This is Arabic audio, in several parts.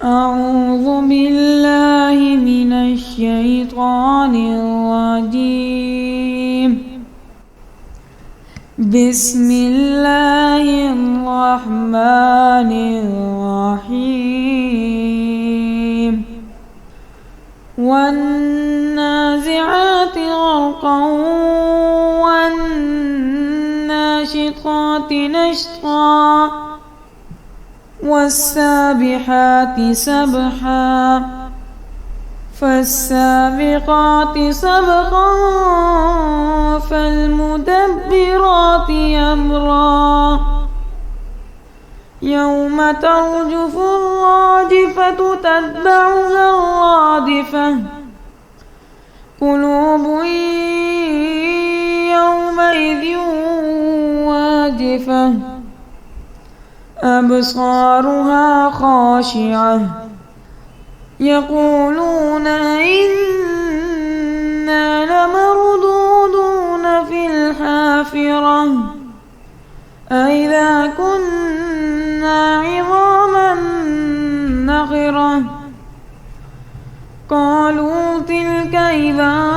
أعوذ بالله من الشيطان الرجيم. بسم الله الرحمن الرحيم. والنازعات غرقا والناشطات نشطا والسابحات سبحا فالسابقات سبقا فالمدبرات أمرا يوم ترجف الراجفة تتبعها الرادفة قلوب يومئذ واجفة أبصارها خاشعة يقولون إنا لمردودون في الحافرة أإذا كنا عظاما نخرة قالوا تلك إذا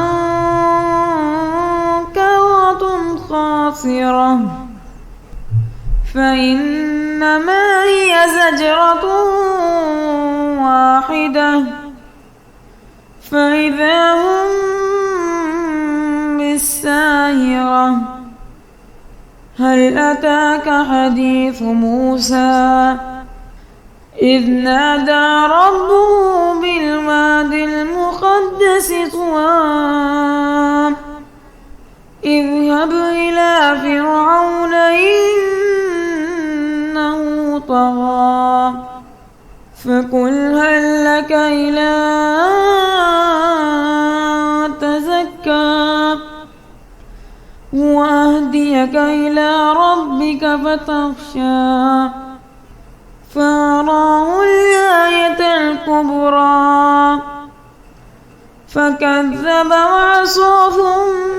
كرة خاسرة فإنما هي زجرة واحدة فإذا هم بالساهرة هل أتاك حديث موسى إذ نادى ربه بالواد المقدس طوى اذهب إلى فرعون إنه طغى فقل هل لك إلى تزكى وأهديك إلى ربك فتخشى فأراه الآية الكبرى فكذب وعصى ثم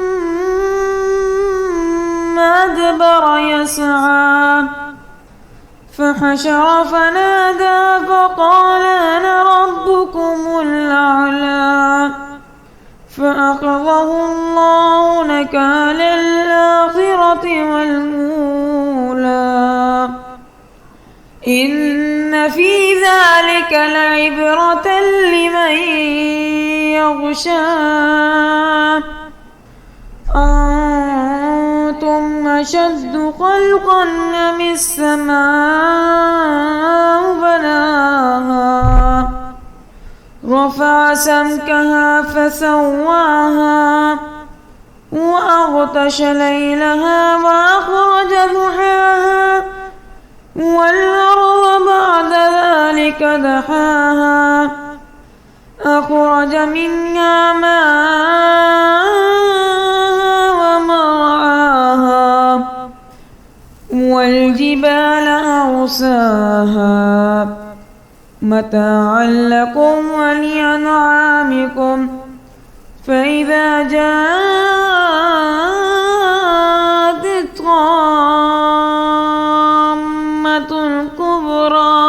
أدبر يسعى فحشر فنادى فقال أنا ربكم الأعلى فأخذه الله نكال الآخرة والأولى إن في ذلك لعبرة لمن يخشى أنتم أشد خلقا أم السماء بناها رفع سمكها فسواها وأغطش ليلها وأخرج ضحاها والأرض بعد ذلك دحاها أخرج منها ماءها ومرعاها والجبال أرساها متاعا لكم ولأنعامكم فإذا جاءت الطامة الكبرى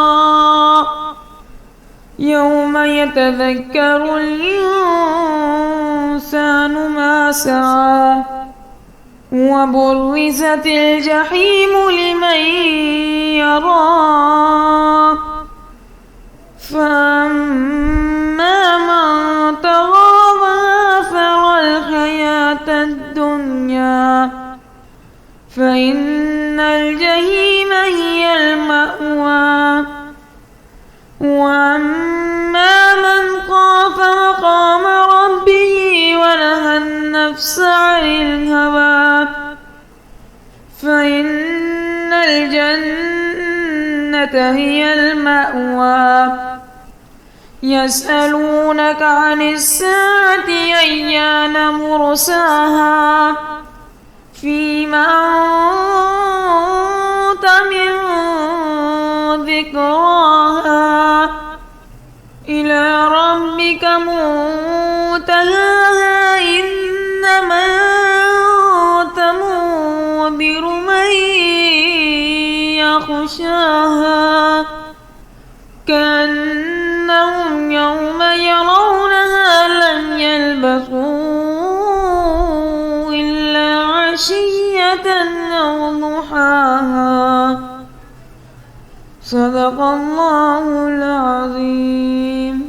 يوم يتذكر الإنسان ما سعى وبرزت الجحيم لمن يرى فأما من طغى وآثر الحياة الدنيا فإن الجحيم هي المأوى وأما من خاف مقام ربه ونهى النفس عن الهوى فإن الجنة هي المأوى يسألونك عن الساعة أيان مرساها فيما أنت من ذكراها إلى ربك منتهاها إنما أنت منذر من يخشاها كأن خافية أو ضحاها. صدق الله العظيم.